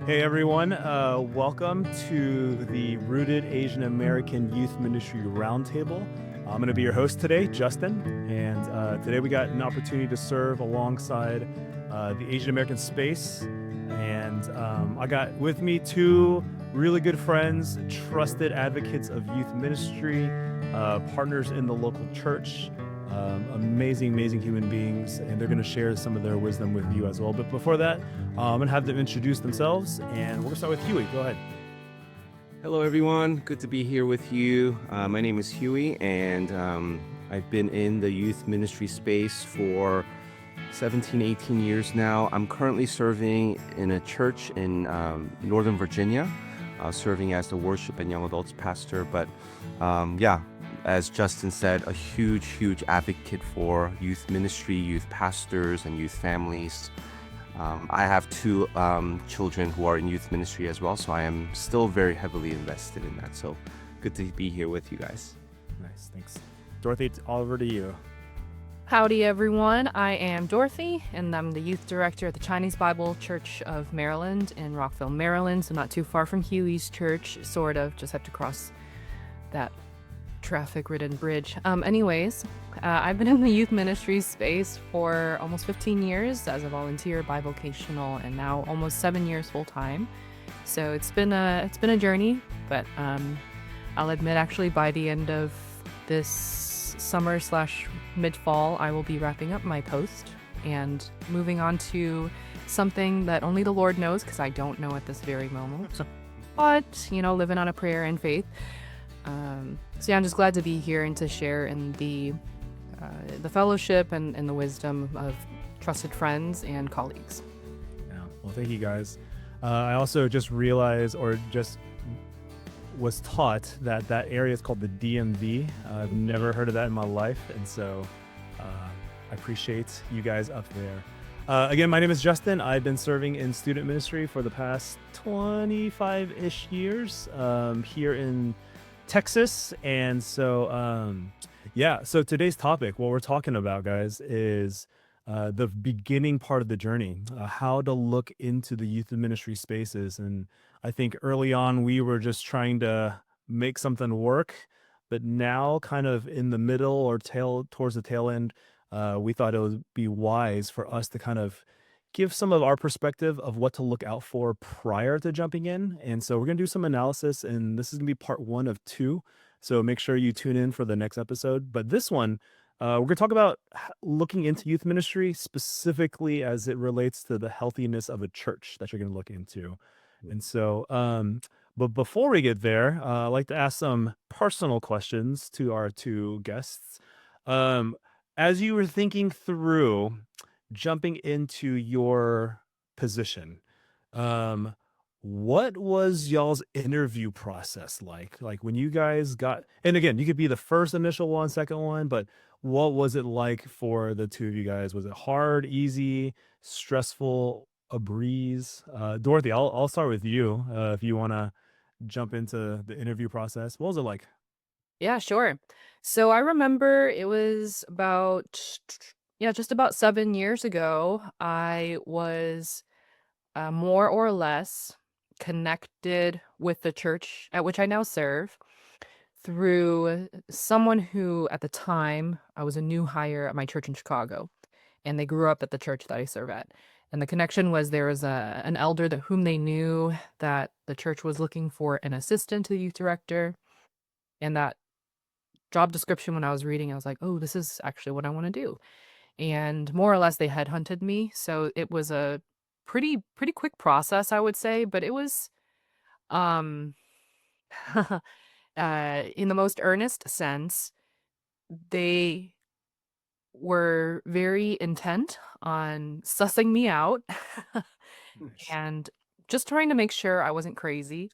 Hey everyone, welcome to the Rooted Asian American Youth Ministry Roundtable. I'm going to be your host today, Justin, and today we got an opportunity to serve alongside the Asian American space. And I got with me two really good friends, trusted advocates of youth ministry, partners in the local church. Amazing human beings, and they're going to share some of their wisdom with you as well. But before that, I'm going to have them introduce themselves, and we're going to start with Huey. Go ahead. Hello, everyone. Good to be here with you. My name is Huey, and I've been in the youth ministry space for 17, 18 years now. I'm currently serving in a church in Northern Virginia, serving as the worship and young adults pastor. But as Justin said, a huge advocate for youth ministry, youth pastors, and youth families. I have two children who are in youth ministry as well, so I am still very heavily invested in that. So good to be here with you guys. Nice, thanks. Dorothy, it's over to you. Howdy, everyone. I am Dorothy, and I'm the youth director at the Chinese Bible Church of Maryland in Rockville, Maryland, so not too far from Huey's church, sort of. Just have to cross that traffic-ridden bridge. I've been in the youth ministry space for almost 15 years as a volunteer, bivocational, and now almost 7 years full-time. So it's been a journey, but I'll admit, actually, by the end of this summer/mid-fall, I will be wrapping up my post and moving on to something that only the Lord knows, because I don't know at this very moment. But, living on a prayer and faith. So I'm just glad to be here and to share in the fellowship and the wisdom of trusted friends and colleagues. Yeah. Well, thank you guys. I also just realized, or just was taught, that area is called the DMV. I've never heard of that in my life, and so I appreciate you guys up there. Again, my name is Justin. I've been serving in student ministry for the past 25-ish years here in Texas. And so so today's topic, what we're talking about, guys, is the beginning part of the journey, how to look into the youth ministry spaces. And I think early on we were just trying to make something work, but now kind of in the middle or towards the tail end, we thought it would be wise for us to kind of give some of our perspective of what to look out for prior to jumping in. And so we're going to do some analysis, and this is going to be part 1 of 2. So make sure you tune in for the next episode. But this one, we're going to talk about looking into youth ministry, specifically as it relates to the healthiness of a church that you're going to look into. And so, but before we get there, I'd like to ask some personal questions to our two guests. As you were thinking through jumping into your position, what was y'all's interview process like? Like when you guys got, and again, you could be the first initial one, second one, but what was it like for the two of you guys? Was it hard, easy, stressful, a breeze? Dorothy, I'll start with you. If you want to jump into the interview process, what was it like? Yeah, sure. So I remember it was just about 7 years ago. I was more or less connected with the church at which I now serve through someone who, at the time, I was a new hire at my church in Chicago, and they grew up at the church that I serve at. And the connection was there was an elder whom they knew, that the church was looking for an assistant to the youth director, and that job description, when I was reading, I was like, oh, this is actually what I want to do. And more or less they headhunted me. So it was a pretty quick process, I would say, but it was um in the most earnest sense, they were very intent on sussing me out Nice. and just trying to make sure I wasn't crazy.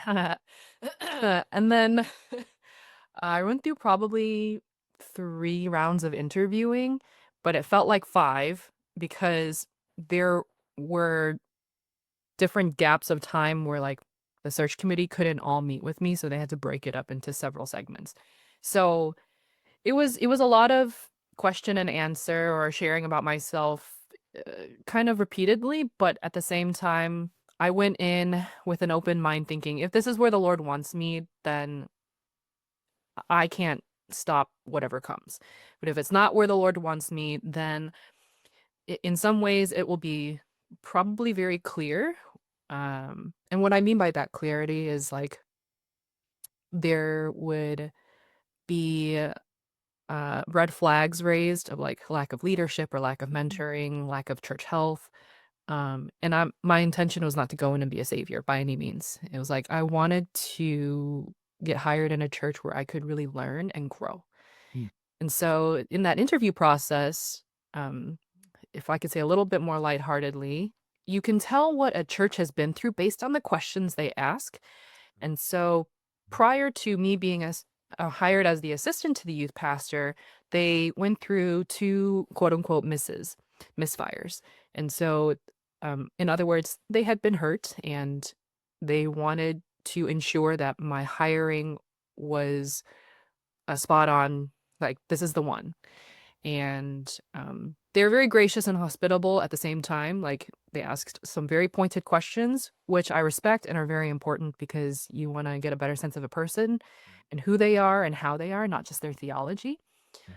And then I went through probably 3 rounds of interviewing, but it felt like 5, because there were different gaps of time where, like, the search committee couldn't all meet with me, so they had to break it up into several segments. So it was a lot of question and answer, or sharing about myself, kind of repeatedly, but at the same time, I went in with an open mind thinking, if this is where the Lord wants me, then I can't stop whatever comes. But if it's not where the Lord wants me, then in some ways it will be probably very clear. And what I mean by that clarity is like there would be red flags raised of like lack of leadership or lack of mentoring, lack of church health. And my intention was not to go in and be a savior by any means. It was like I wanted to get hired in a church where I could really learn and grow. Mm. And so in that interview process, um, if I could say a little bit more lightheartedly, you can tell what a church has been through based on the questions they ask. And so prior to me being hired as the assistant to the youth pastor, they went through two quote unquote misfires. And so, in other words, they had been hurt and they wanted to ensure that my hiring was a spot on, like, this is the one. And they were very gracious and hospitable at the same time. Like they asked some very pointed questions, which I respect and are very important because you want to get a better sense of a person and who they are and how they are, not just their theology. Yeah.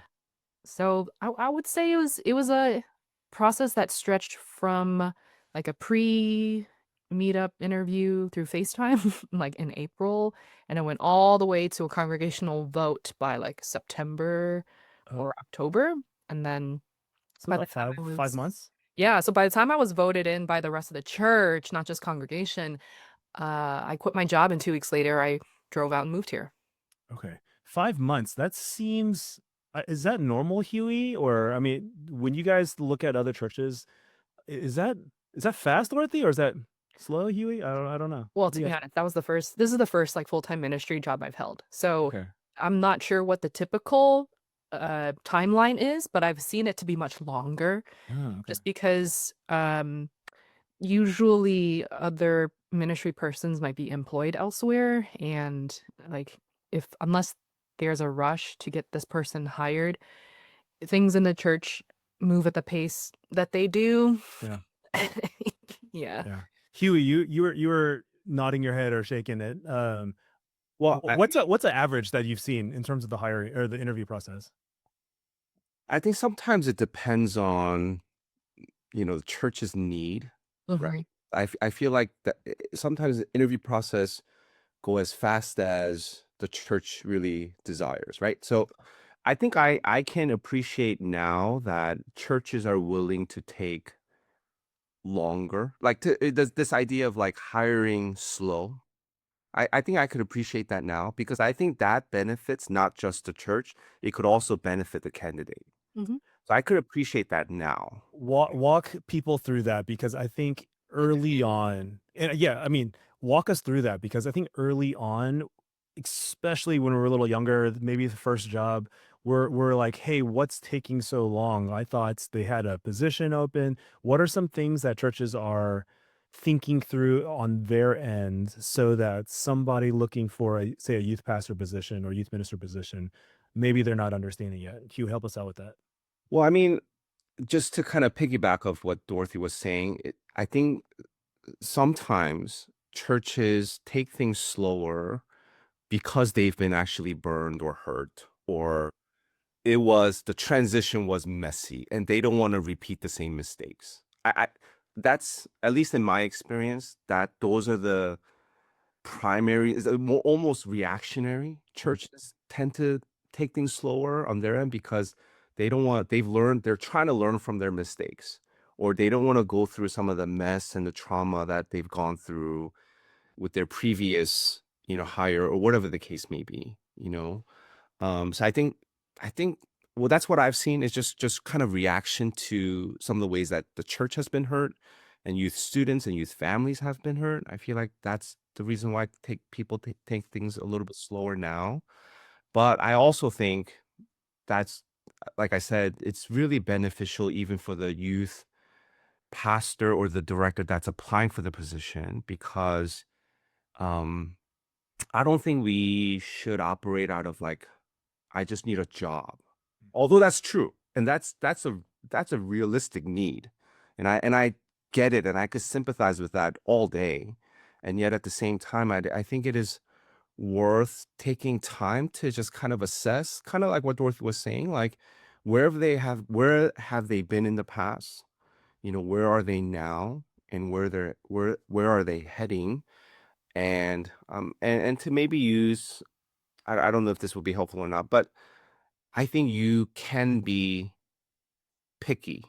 So I would say it was a process that stretched from like a pre meetup interview through FaceTime, like in April, and it went all the way to a congregational vote by like September Oh, or October. And then so by the about time I five was months. yeah, so by the time I was voted in by the rest of the church, not just congregation, I quit my job and 2 weeks later I drove out and moved here. Okay, 5 months. That seems. Is that normal, Huey? Or I mean, when you guys look at other churches, is that fast, Dorothy, or is that slow, Huey? I don't know. Well, What do to you be guys? honest, this is the first like full-time ministry job I've held. So Okay. I'm not sure what the typical timeline is, but I've seen it to be much longer Oh, okay. just because usually other ministry persons might be employed elsewhere and like if unless there's a rush to get this person hired, things in the church move at the pace that they do. Yeah. Yeah. Yeah. Huey, you were nodding your head or shaking it. Well, What's an average that you've seen in terms of the hiring or the interview process? I think sometimes it depends on, the church's need, Mhm. right? I feel like that sometimes the interview process go as fast as the church really desires, right? So I think I can appreciate now that churches are willing to take longer, like this idea of like hiring slow. I think I could appreciate that now because I think that benefits not just the church, it could also benefit the candidate. Mhm. So I could appreciate that now. Walk people through that because I think early on, and yeah, I mean, walk us through that because I think early on, especially when we're a little younger, maybe the first job, we're like, hey, what's taking so long? I thought they had a position open. What are some things that churches are thinking through on their end so that somebody looking for a say a youth pastor position or youth minister position, maybe they're not understanding yet? Hugh, help us out with that. Well, I mean, just to kind of piggyback of what Dorothy was saying, I think sometimes churches take things slower because they've been actually burned or hurt, or the transition was messy and they don't want to repeat the same mistakes. I that's at least in my experience that those are the primary is a more almost reactionary churches tend to take things slower on their end because they're trying to learn from their mistakes, or they don't want to go through some of the mess and the trauma that they've gone through with their previous, hire or whatever the case may be. So I think well, that's what I've seen is just kind of reaction to some of the ways that the church has been hurt and youth students and youth families have been hurt. I feel like that's the reason why people take things a little bit slower now. But I also think that's like I said, it's really beneficial even for the youth pastor or the director that's applying for the position because um I don't think we should operate out of like I just need a job. Although that's true. And that's a realistic need. And I get it, and I could sympathize with that all day. And yet at the same time, I think it is worth taking time to just kind of assess, kind of like what Dorothy was saying, like where have they been in the past? Where are they now, and where are they heading? And to maybe use, I don't know if this will be helpful or not, but I think you can be picky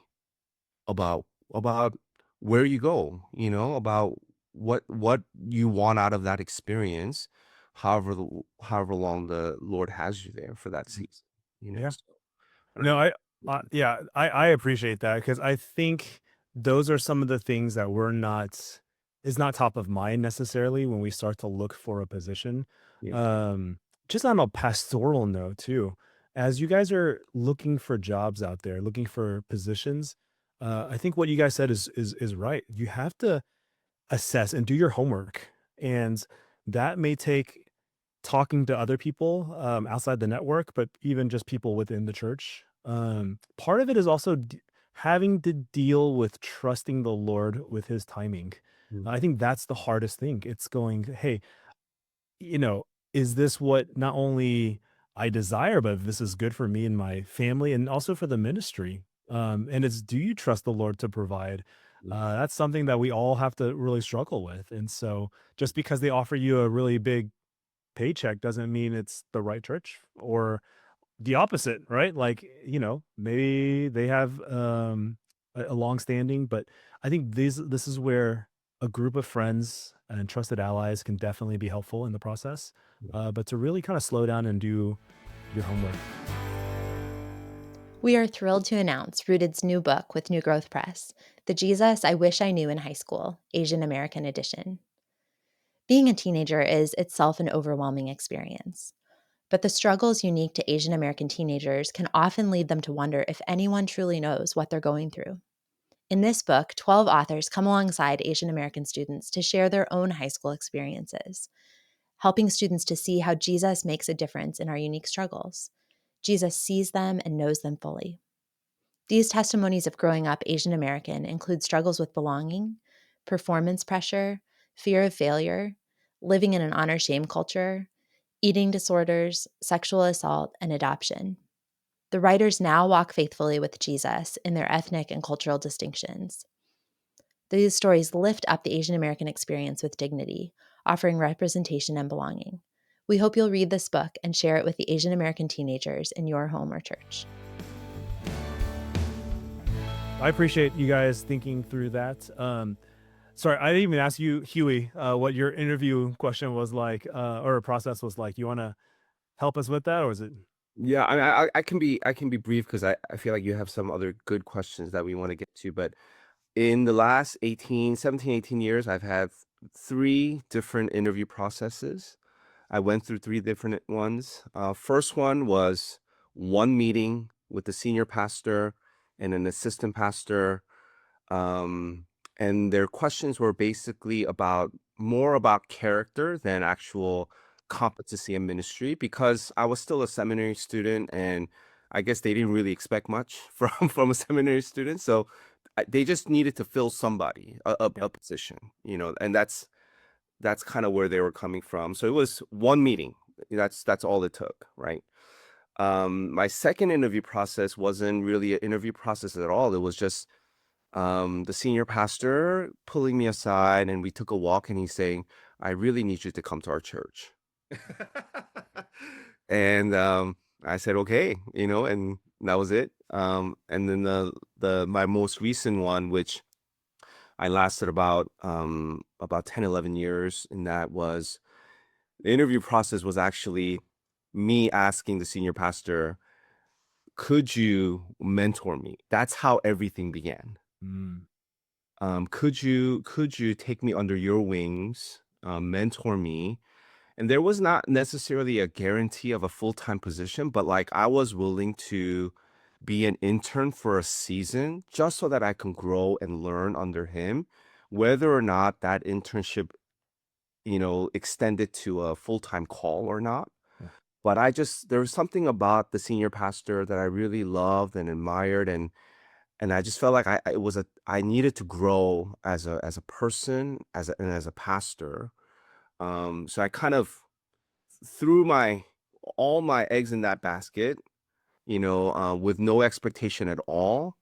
about about where you go, about what you want out of that experience, however long the Lord has you there for that season. Yeah. So, I don't No, know. yeah, I appreciate that because I think those are some of the things that is not top of mind necessarily when we start to look for a position. Yeah. Um, just on a pastoral note too, as you guys are looking for jobs out there, looking for positions, I think what you guys said is right. You have to assess and do your homework, and that may take talking to other people outside the network, but even just people within the church. Part of it is also having to deal with trusting the Lord with His timing. Mm, I think that's the hardest thing. It's going, hey, you know, is this what not only I desire, but this is good for me and my family and also for the ministry? And it's, do you trust the Lord to provide? mm, That's something that we all have to really struggle with. And so just because they offer you a really big paycheck doesn't mean it's the right church, or the opposite, right? Like, maybe they have a long standing, but I think this is where a group of friends and trusted allies can definitely be helpful in the process. yeah. But to really kind of slow down and do your homework. We are thrilled to announce Rooted's new book with New Growth Press, The Jesus I Wish I Knew in High School, Asian American Edition. Being a teenager is itself an overwhelming experience, but the struggles unique to Asian American teenagers can often lead them to wonder if anyone truly knows what they're going through. In this book, 12 authors come alongside Asian American students to share their own high school experiences, helping students to see how Jesus makes a difference in our unique struggles. Jesus sees them and knows them fully. These testimonies of growing up Asian American include struggles with belonging, performance pressure, fear of failure, living in an honor shame culture, eating disorders, sexual assault, and adoption. The writers now walk faithfully with Jesus in their ethnic and cultural distinctions. These stories lift up the Asian American experience with dignity, offering representation and belonging. We hope you'll read this book and share it with the Asian American teenagers in your home or church. I appreciate you guys thinking through that. Sorry, I didn't even ask you, Huey, what your interview question was like, or process was like. You want to help us with that, or is it? Yeah, I can be brief because I feel like you have some other good questions that we want to get to. But in the last 17, 18 years, I've had three different interview processes. I went through three different ones. First one was one meeting with the senior pastor and an assistant pastor. Um, and their questions were basically more about character than actual competency in ministry, because I was still a seminary student, and I guess they didn't really expect much from a seminary student. So they just needed to fill somebody Yeah. a position, and that's kind of where they were coming from. So it was one meeting. That's all it took, right? My second interview process wasn't really an interview process at all. It was just the senior pastor pulling me aside, and we took a walk, and he's saying, "I really need you to come to our church." And I said, "Okay," and that was it. And then the my most recent one, which I lasted about 10, 11 years, and that was the interview process was actually me asking the senior pastor, "Could you mentor me?" That's how everything began. Mm, Could you take me under your wings, mentor me? And there was not necessarily a guarantee of a full-time position, but like I was willing to be an intern for a season just so that I can grow and learn under him, whether or not that internship, extended to a full-time call or not. yeah. But there was something about the senior pastor that I really loved and admired. And and I just felt like I needed to grow as a person, as a pastor. So I kind of threw my all my eggs in that basket, with no expectation at all.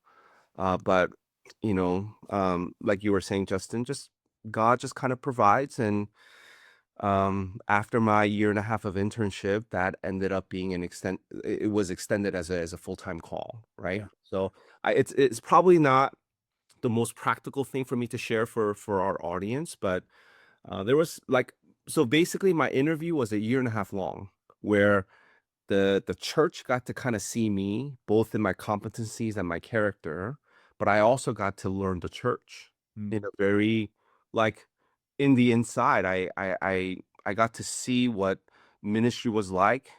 But like you were saying, Justin, just God just kind of provides. And after my year and a half of internship, that ended up being it was extended as a full-time call, right? Yeah. So it's probably not the most practical thing for me to share for our audience, but there was like, so basically my interview was a year and a half long, where the church got to kind of see me both in my competencies and my character, but I also got to learn the church Mm. in a very, like, in the inside. I got to see what ministry was like,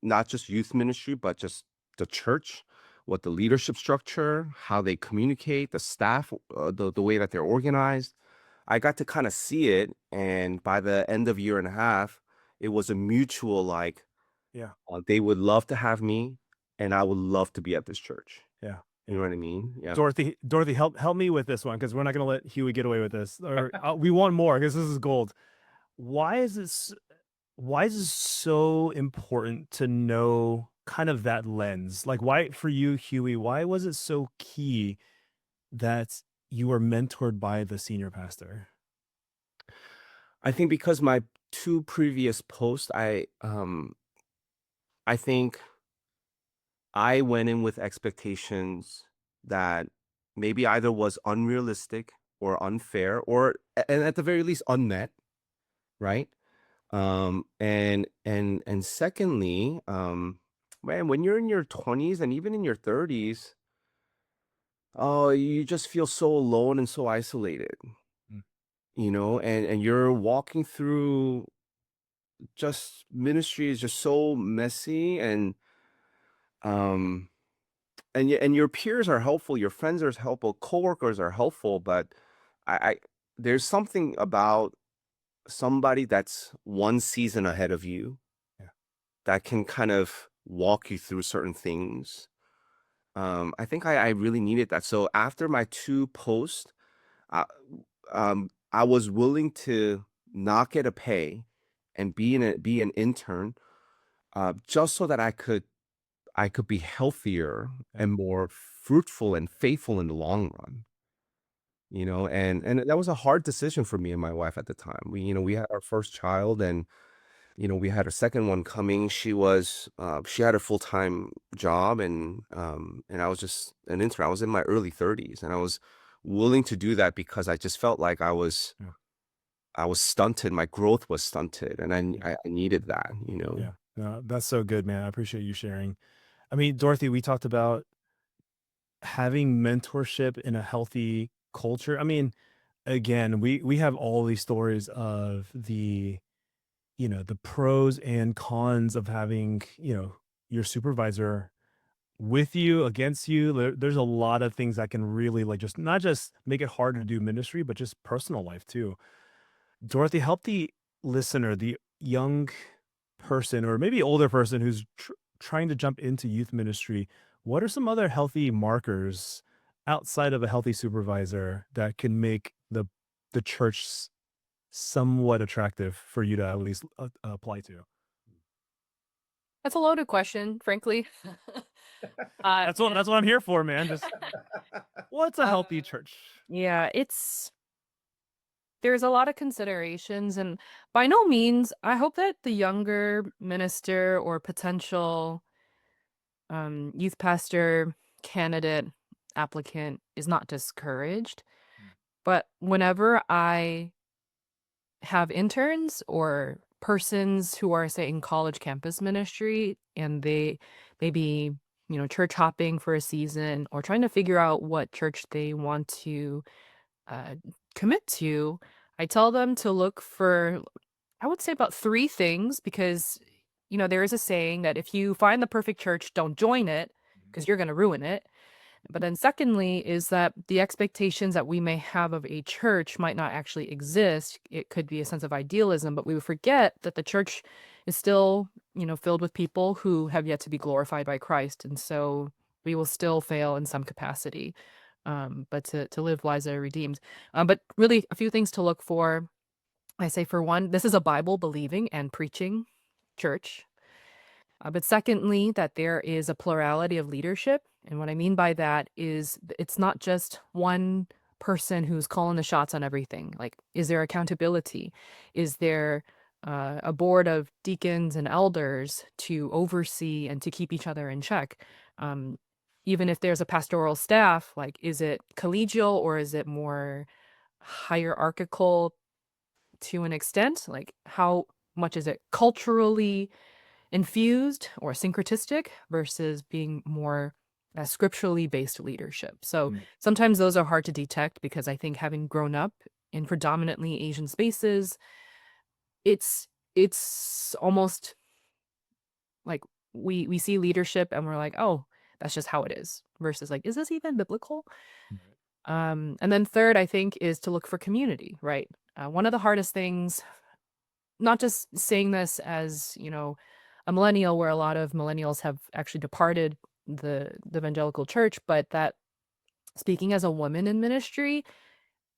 not just youth ministry, but just the church, what the leadership structure, how they communicate, the staff, the way that they're organized. I got to kind of see it, and by the end of year and a half, it was a mutual, like, Yeah. they would love to have me, and I would love to be at this church. Yeah. You know what I mean? Yeah. Dorothy, help me with this one, because we're not going to let Huey get away with this, or we want more because this is gold. Why is this? Why is it so important to know kind of that lens? Like, why for you, Huey? Why was it so key that you were mentored by the senior pastor? I think because my two previous posts, I think I went in with expectations that maybe either was unrealistic or unfair, or and at the very least unmet, right? And secondly, man, when you're in your 20s and even in your 30s, oh, you just feel so alone and so isolated, Mm. and you're walking through, just ministry is just so messy, um and your peers are helpful, your friends are helpful, coworkers are helpful, but I there's something about somebody that's one season ahead of you Yeah. that can kind of walk you through certain things. I think I really needed that. So after my two posts, I, I was willing to not get a pay and be an intern, just so that I could be healthier Yeah. and more fruitful and faithful in the long run. And that was a hard decision for me and my wife at the time. We had our first child, and we had a second one coming. She had a full-time job, and I was just an intern. I was in my early 30s, and I was willing to do that because I just felt like I was Yeah. I was stunted. My growth was stunted, and Yeah. I needed that. Yeah. No, that's so good, man. I appreciate you sharing. I mean, Dorothy, we talked about having mentorship in a healthy culture. I mean, again, we have all these stories of the pros and cons of having, your supervisor with you, against you. There's a lot of things that can really, like, just not just make it harder to do ministry, but just personal life too. Dorothy, help the listener, the young person or maybe older person who's trying to jump into youth ministry. What are some other healthy markers outside of a healthy supervisor that can make the church somewhat attractive for you to at least apply to? That's a loaded question, frankly. That's what I'm here for, man. Just what's a uh, healthy church? yeah, there's a lot of considerations, and by no means, I hope that the younger minister or potential youth pastor candidate applicant is not discouraged. Mm. But whenever I have interns or persons who are, say, in college campus ministry, and they maybe, church hopping for a season or trying to figure out what church they want to uh, commit to, I tell them to look for, I would say, about three things, because, there is a saying that if you find the perfect church, don't join it because you're going to ruin it. But then secondly is that the expectations that we may have of a church might not actually exist. It could be a sense of idealism, but we would forget that the church is still, filled with people who have yet to be glorified by Christ. And so We will still fail in some capacity, but to live lives that are redeemed. But really, a few things to look for. I say, for one, this is a Bible believing and preaching church. But secondly, that there is a plurality of leadership. And what I mean by that is it's not just one person who's calling the shots on everything. Like, is there accountability? Is there a board of deacons and elders to oversee and to keep each other in check? Um, Even if there's a pastoral staff, like, is it collegial or is it more hierarchical to an extent? Like, how much is it culturally infused or syncretistic versus being more scripturally based leadership? So sometimes those are hard to detect because I think, having grown up in predominantly Asian spaces, it's almost like we see leadership and we're like, oh, that's just how it is, versus like, is this even biblical? And then third, I think, is to look for community, right? One of the hardest things, not just saying this as, a millennial, where a lot of millennials have actually departed the evangelical church, but that, speaking as a woman in ministry,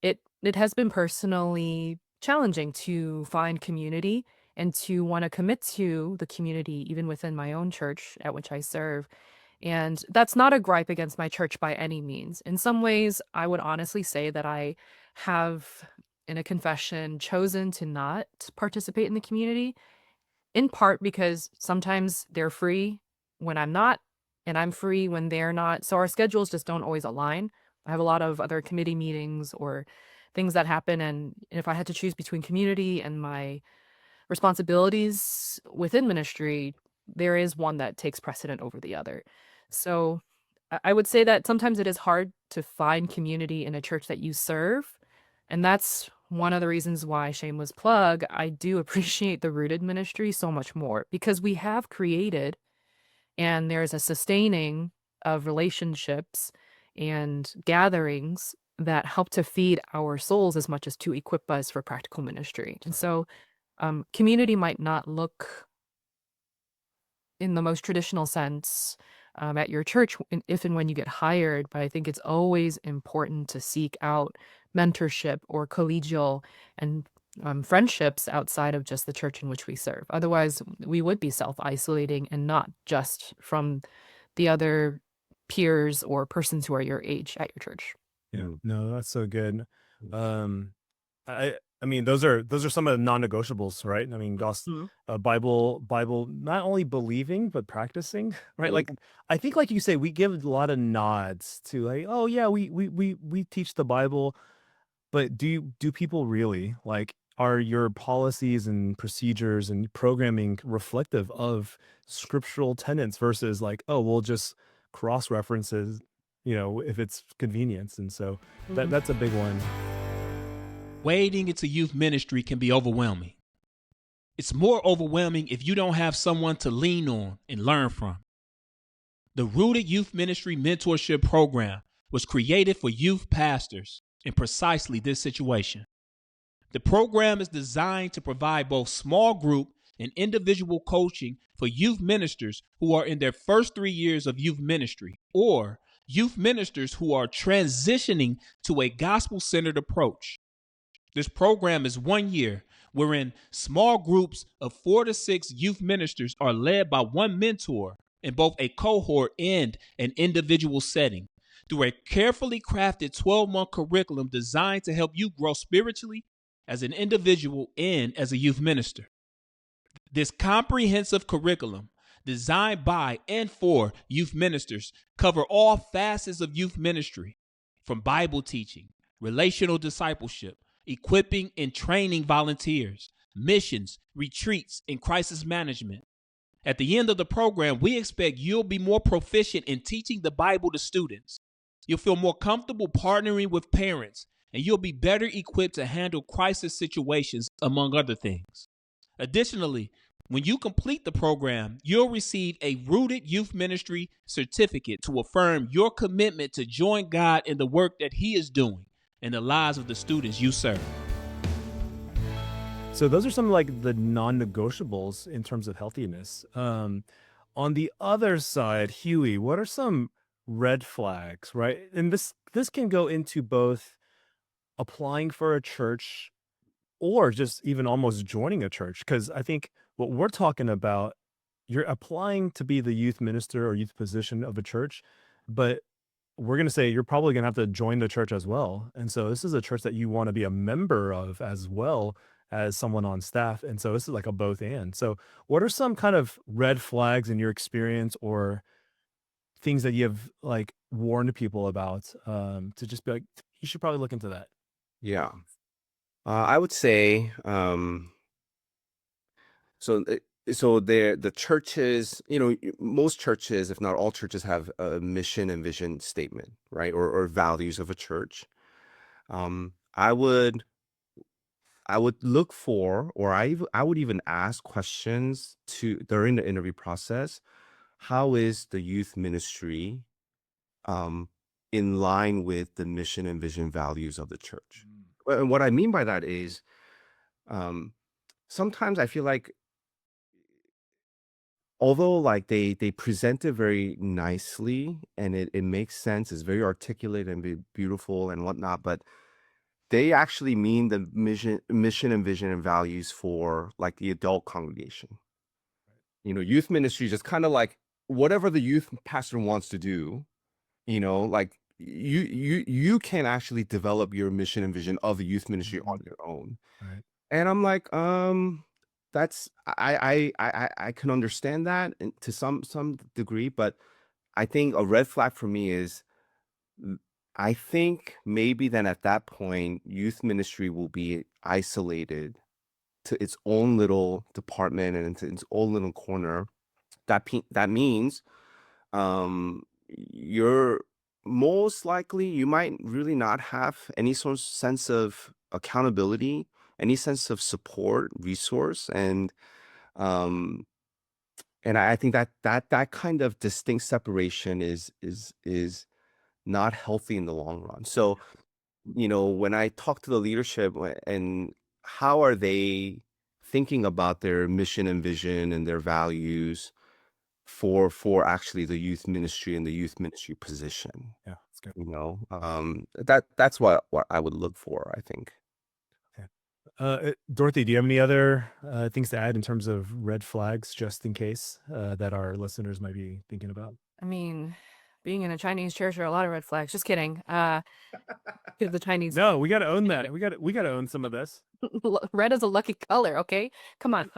it has been personally challenging to find community and to want to commit to the community, even within my own church at which I serve. And that's not a gripe against my church by any means. In some ways, I would honestly say that I have, in a confession, chosen to not participate in the community, in part because sometimes they're free when I'm not, and I'm free when they're not. So our schedules just don't always align. I have a lot of other committee meetings or things that happen. And if I had to choose between community and my responsibilities within ministry, there is one that takes precedent over the other. So I would say that sometimes it is hard to find community in a church that you serve. And that's one of the reasons why, shameless plug, I do appreciate the rooted ministry so much more, because we have created, and there's a sustaining of relationships and gatherings that help to feed our souls as much as to equip us for practical ministry. And so community might not look in the most traditional sense at your church if and when you get hired, but I think it's always important to seek out mentorship or collegial and friendships outside of just the church in which we serve. Otherwise, we would be self-isolating and not just from the other peers or persons who are your age at your church. Yeah, no, that's so good. Um, I mean, those are some of the non-negotiables, right? I mean, Bible, not only believing but practicing, right? Like, I think, like you say, we give a lot of nods to, like, oh yeah, we teach the Bible, but do people really, like, are your policies and procedures and programming reflective of scriptural tenets versus, like, oh, we'll just cross references, if it's convenience? And so that's a big one. Wading into youth ministry can be overwhelming. It's more overwhelming if you don't have someone to lean on and learn from. The Rooted Youth Ministry Mentorship Program was created for youth pastors in precisely this situation. The program is designed to provide both small group and individual coaching for youth ministers who are in their first 3 years of youth ministry, or youth ministers who are transitioning to a gospel-centered approach. This program is 1 year, wherein small groups of 4 to 6 youth ministers are led by one mentor in both a cohort and an individual setting, through a carefully crafted 12-month curriculum designed to help you grow spiritually as an individual and as a youth minister. This comprehensive curriculum, designed by and for youth ministers, cover all facets of youth ministry, from Bible teaching, relational discipleship, equipping and training volunteers, missions, retreats, and crisis management. At the end of the program, we expect you'll be more proficient in teaching the Bible to students. You'll feel more comfortable partnering with parents, and you'll be better equipped to handle crisis situations, among other things. Additionally, when you complete the program, you'll receive a Rooted Youth Ministry certificate to affirm your commitment to join God in the work that He is doing in the lives of the students you serve. So those are some, like, the non-negotiables in terms of healthiness. On the other side, Huey, what are some red flags, right? And this can go into both applying for a church or just even almost joining a church. Because I think what we're talking about, you're applying to be the youth minister or youth position of a church, but we're going to say you're probably going to have to join the church as well. And so this is a church that you want to be a member of as well as someone on staff. And so this is like a both and. So what are some kind of red flags in your experience or things that you have like warned people about, to just be like, you should probably look into that? Yeah. I would say, so the churches, most churches, if not all churches, have a mission and vision statement, right? Or values of a church. Um, I would I would look for, or I would even ask questions to during the interview process. How is the youth ministry um, in line with the mission and vision values of the church? And what I mean by that is, um, sometimes I feel like, although like they present it very nicely and it makes sense, it's very articulate and beautiful and whatnot, but they actually mean the mission and vision and values for like the adult congregation. Youth ministry is just kind of like whatever the youth pastor wants to do. Like you can actually develop your mission and vision of the youth ministry on your own. Right. And I'm like, that's I can understand that to some degree, but I think a red flag for me is, I think maybe then at that point, youth ministry will be isolated to its own little department and into its own little corner. That means, you're most likely, you might really not have any sort of sense of accountability, any sense of support, resource, um, and I think that kind of distinct separation is not healthy in the long run. So, when I talk to the leadership and how are they thinking about their mission and vision and their values for actually the youth ministry and the youth ministry position, Yeah, that's good. that's what I would look for, I think. Yeah. Dorothy, do you have any other things to add in terms of red flags, just in case, that our listeners might be thinking about? I mean, being in a Chinese church are a lot of red flags. Just kidding. 'Cause the Chinese No, we got to own that. We got to own some of this. red is a lucky color, okay? Come on.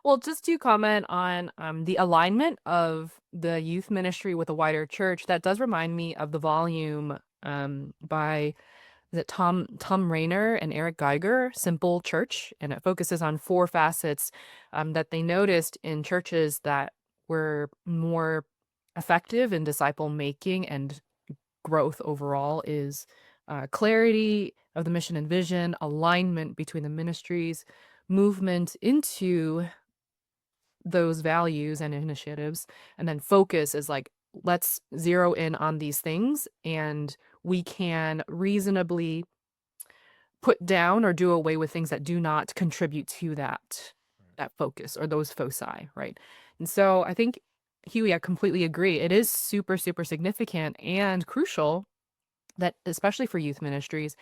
Well, just to comment on the alignment of the youth ministry with a wider church, that does remind me of the volume by, is it Tom Rayner and Eric Geiger, Simple Church, and it focuses on four facets that they noticed in churches that were more effective in disciple making and growth overall is clarity of the mission and vision, alignment between the ministries, movement into those values and initiatives, and then focus is like, let's zero in on these things and we can reasonably put down or do away with things that do not contribute to that focus or those foci, right? And so I think, Huey, I completely agree. It is super, super significant and crucial that, especially for youth ministries,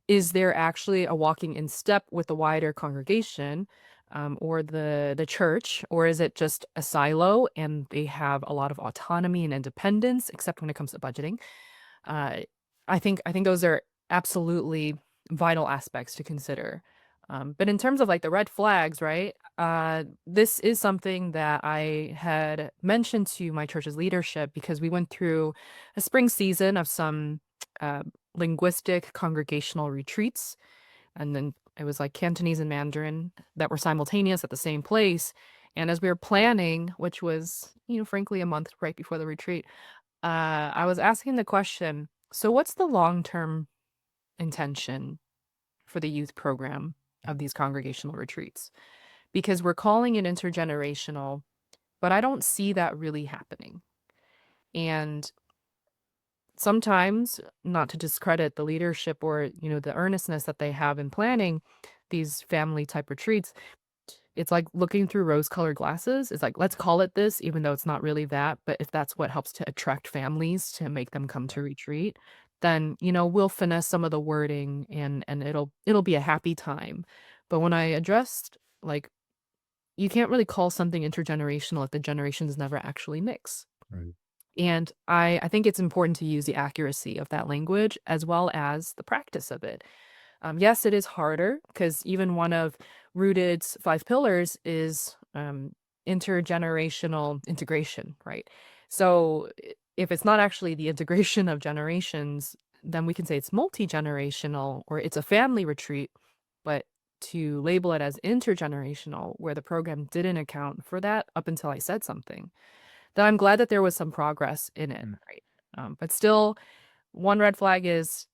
is there actually a walking in step with the wider congregation, or the church, or is it just a silo and they have a lot of autonomy and independence, except when it comes to budgeting? Uh, I think those are absolutely vital aspects to consider. But in terms of like the red flags, right? This is something that I had mentioned to my church's leadership because we went through a spring season of some uh, linguistic congregational retreats, and then it was like Cantonese and Mandarin that were simultaneous at the same place. And as we were planning, which was, frankly, a month right before the retreat, I was asking the question, so what's the long-term intention for the youth program of these congregational retreats? Because we're calling it intergenerational, but I don't see that really happening. And sometimes, not to discredit the leadership or, the earnestness that they have in planning these family type retreats, it's like looking through rose-colored glasses. It's like, let's call it this, even though it's not really that. But if that's what helps to attract families to make them come to retreat, then we'll finesse some of the wording and it'll be a happy time. But when I addressed like you can't really call something intergenerational if the generations never actually mix. Right. And I think it's important to use the accuracy of that language as well as the practice of it. Yes, it is harder because even one of Rooted's 5 pillars is intergenerational integration, right? So if it's not actually the integration of generations, then we can say it's multi-generational or it's a family retreat. But to label it as intergenerational, where the program didn't account for that up until I said something, then I'm glad that there was some progress in it, right? But still, one red flag is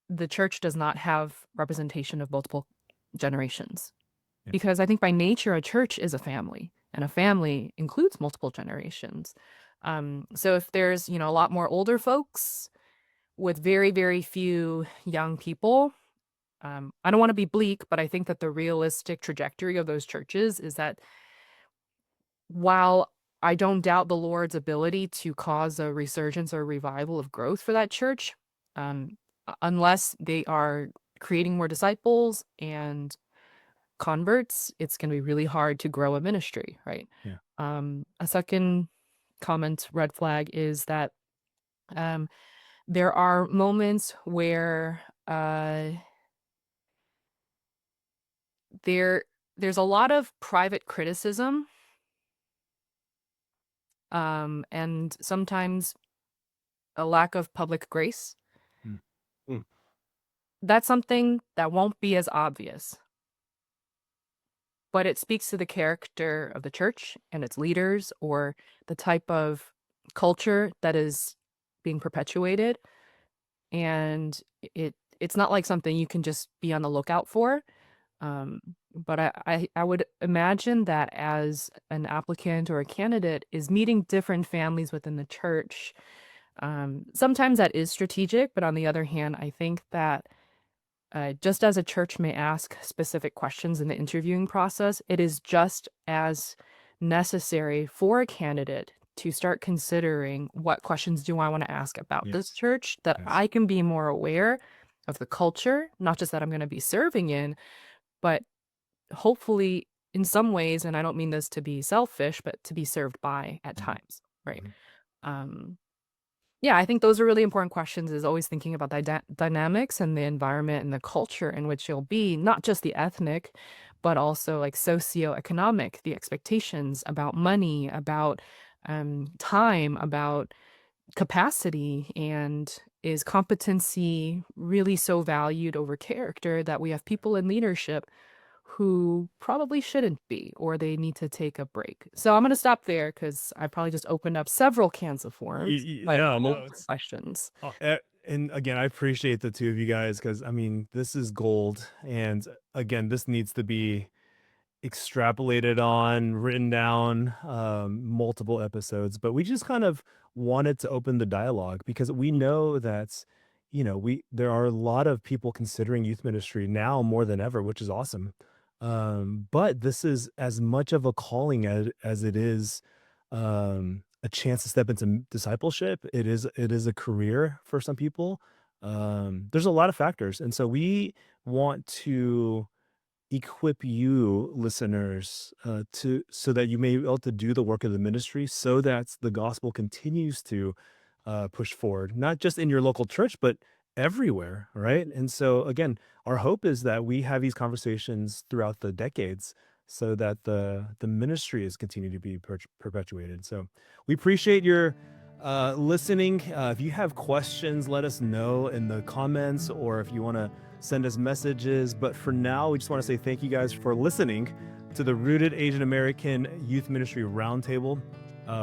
the church does not have representation of multiple generations. Yeah. Because I think by nature, a church is a family, and a family includes multiple generations. So if there's, a lot more older folks with very, very few young people, I don't want to be bleak, but I think that the realistic trajectory of those churches is that while I don't doubt the Lord's ability to cause a resurgence or revival of growth for that church, unless they are creating more disciples and converts, it's going to be really hard to grow a ministry, right? Yeah. A second comment, red flag, is that there are moments where there's a lot of private criticism, and sometimes a lack of public grace. Mm. That's something that won't be as obvious, but it speaks to the character of the church and its leaders or the type of culture that is being perpetuated. And it's not like something you can just be on the lookout for. But I would imagine that as an applicant or a candidate is meeting different families within the church, sometimes that is strategic, but on the other hand, I think that just as a church may ask specific questions in the interviewing process, it is just as necessary for a candidate to start considering what questions do I want to ask about this Yes. church, that Yes. I can be more aware of the culture, not just that I'm going to be serving in, but hopefully in some ways, and I don't mean this to be selfish, but to be served by at times, right? Yeah, I think those are really important questions, is always thinking about the dynamics and the environment and the culture in which you'll be, not just the ethnic, but also like socioeconomic, the expectations about money, about time, about capacity, and is competency really so valued over character that we have people in leadership who probably shouldn't be, or they need to take a break. So I'm going to stop there because I probably just opened up several cans of worms. But Yeah, questions. and again, I appreciate the two of you guys because this is gold, and again, this needs to be extrapolated on, written down, multiple episodes. But we just kind of wanted to open the dialogue because we know that there are a lot of people considering youth ministry now more than ever, which is awesome. But this is as much of a calling as it is a chance to step into discipleship. It is a career for some people. There's a lot of factors, and so we want to equip you listeners so that you may be able to do the work of the ministry so that the gospel continues to push forward, not just in your local church, but everywhere, right? And so again, our hope is that we have these conversations throughout the decades so that the ministry is continuing to be perpetuated. So we appreciate your listening. If you have questions, let us know in the comments, or if you want to send us messages. But for now, we just want to say thank you guys for listening to the Rooted Asian American Youth Ministry Roundtable.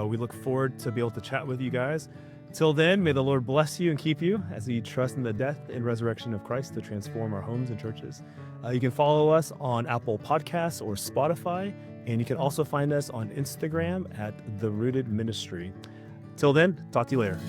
We look forward to be able to chat with you guys. Till then, may the Lord bless you and keep you as we trust in the death and resurrection of Christ to transform our homes and churches. You can follow us on Apple Podcasts or Spotify, and you can also find us on Instagram at The Rooted Ministry. Till then, talk to you later.